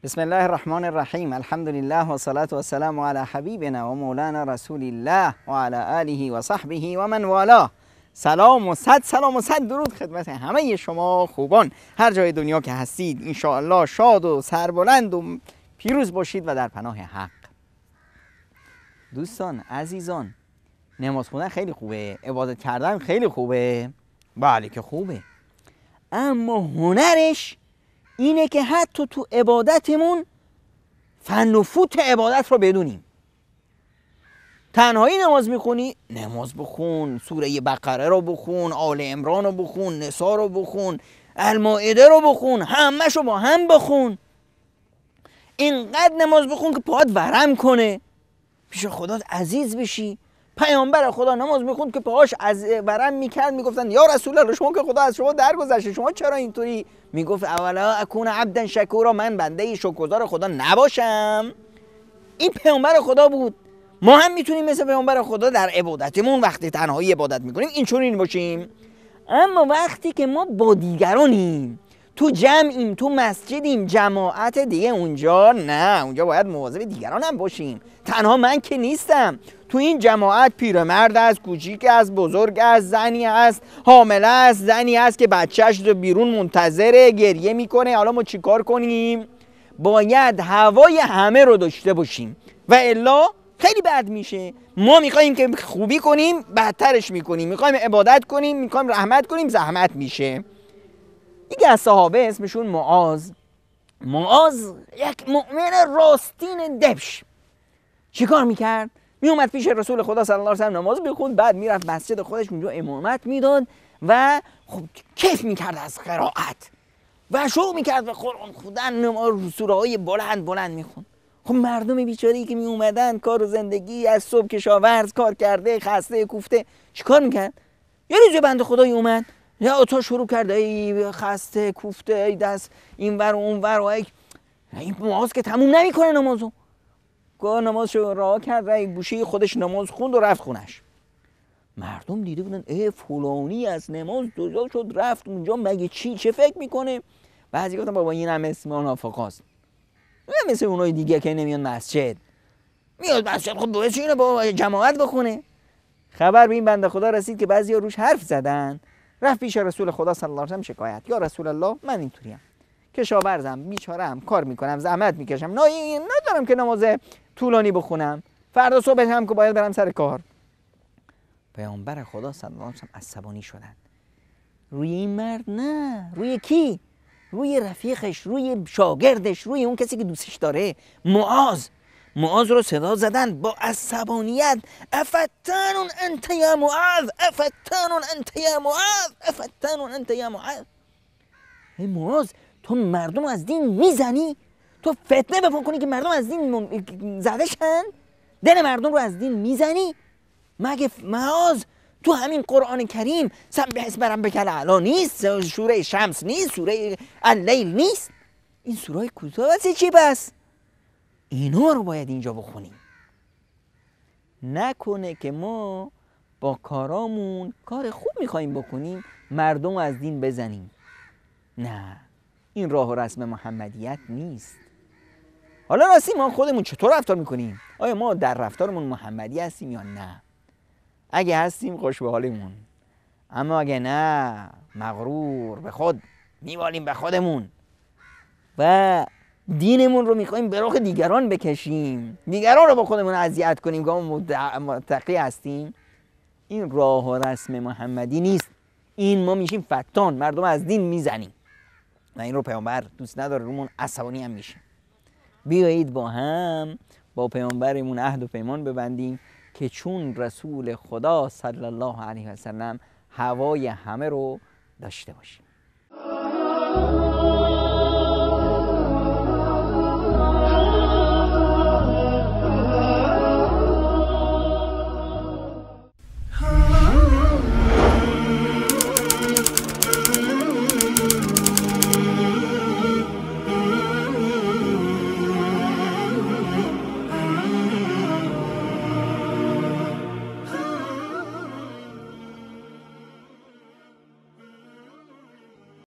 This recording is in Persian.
بسم الله الرحمن الرحیم. الحمد لله و صلاة و سلام علی حبیبنا و مولانا رسول الله و علی آله و صحبه و من والاه. سلام و صد درود خدمت همه شما خوبان هر جای دنیا که هستید. انشاءالله شاد و سربلند و پیروز باشید و در پناه حق. دوستان عزیزان، نماز خوندن خیلی خوبه، عبادت کردن خیلی خوبه، بله که خوبه، اما هنرش اینه که حتی تو عبادتمون فن و فوت عبادت رو بدونیم. تنهایی نماز میخونی؟ نماز بخون، سوره بقره رو بخون، آل عمران رو بخون، نساء رو بخون، المائده رو بخون، همه شو با هم بخون. اینقدر نماز بخون که پاهات ورم کنه، پیش خدا عزیز بشی. پیامبر خدا نماز میخوند که پاهاش از ورم میکرد، میگفتن یا رسول الله شما که خدا از شما درگذشته، شما چرا اینطوری؟ میگفت اولا اکون عبدا شکورا، من بنده شکرگزار خدا نباشم؟ این پیامبر خدا بود. ما هم میتونیم مثل پیامبر خدا در عبادتمون وقتی تنهایی عبادت میکنیم اینچنین باشیم. اما وقتی که ما با دیگرانیم، تو جمعیم، تو مسجدیم، جماعت دیگه، اونجا نه، اونجا باید مواظب دیگران هم باشیم. تنها من که نیستم، تو این جماعت پیرمرد است، کوچیک است، بزرگ است، زنی است، حامله است، زنی است که بچه‌اش رو بیرون منتظره گریه میکنه. حالا ما چیکار کنیم؟ باید هوای همه رو داشته باشیم و الا خیلی بد میشه. ما میخوایم که خوبی کنیم، بدترش میکنیم، میخوایم عبادت کنیم، میخوایم رحمت کنیم، زحمت میشه. یکی از صحابه اسمشون معاذ یک مؤمن راستین دبش چیکار میکرد؟ میومد پیش رسول خدا صلی الله علیه و سلم نماز میخوند، بعد میرفت مسجد خودش اونجا امامت میداد و خب کیف میکرد از قرائت و شروع میکرد به قرآن خوندن، سوره های بلند میخوند. خب مردم بیچاره‌ای که میومدن کار و زندگی از صبح کشاورز کار کرده، خسته کوفته، چیکار میکرد؟ یه روز بنده خدایی اومد، یا تو شروع کرد ای خسته کوفته، ای دست اینور و اونور، و این معاذ که تموم نمیکنه نمازو. گاه نمازشو رها کرد، رای گوشه خودش نماز خوند و رفت خونش. مردم دیده بودن ای فلانی از نماز جدا شد رفت اونجا، مگه چه فکر میکنه؟ بعضی گفتن بابا این هم اسم منافقاست، مثل اونای دیگه که نمیان مسجد. میاد مسجد خب باید اینو با جماعت بخونه. خبر به این بنده خدا رسید که بعضیا روش حرف زدن. رفت پیش رسول خدا صلی الله علیه و سلم شکایت، یا رسول الله من اینطوریم، کشاورزم، بیچاره‌ام، کار میکنم، زحمت میکشم، ندارم که نماز طولانی بخونم، فردا صبح هم که باید برم سر کار. پیامبر خدا صلی الله علیه و سلم عصبانی شدن. روی این مرد نه، روی کی؟ روی رفیقش، روی شاگردش، روی اون کسی که دوستش داره. معاذ رو صدا زدن با عصبانیت، افتان انت یا معاذ، افتان انت یا معاذ، افتان انت یا معاذ. ای معاذ، تو مردم از دین میزنی؟ تو فتنه بپا کنی که مردم از دین زده شن؟ دل مردم رو از دین میزنی؟ مگه معاذ تو همین قرآن کریم سبح اسم ربک الاعلی نیست؟ سوره شمس نیست؟ سوره اللیل نیست؟ این سوره کوتاه واسه چی بس؟ اینا رو باید اینجا بخونیم. نکنه که ما با کارامون کار خوب میخواییم بکنیم مردم از دین بزنیم. نه، این راه و رسم محمدیت نیست. حالا راستی ما خودمون چطور رفتار میکنیم؟ آیا ما در رفتارمون محمدی هستیم یا نه؟ اگه هستیم خوش به حالمون، اما اگه نه مغرور به خود میوالیم به خودمون و دینمون رو میخوایم به رخ دیگران بکشیم، دیگران رو با خودمون اذیت کنیم که ما متقی هستیم. این راه و رسم محمدی نیست. این ما میشیم فتان، مردم از دین میزنیم و این رو پیامبر دوست نداره، رومون عصبانی هم میشه. بیایید با هم با پیامبرمون عهد و پیمان ببندیم که چون رسول خدا صلی الله علیه و سلم هوای همه رو داشته باشیم.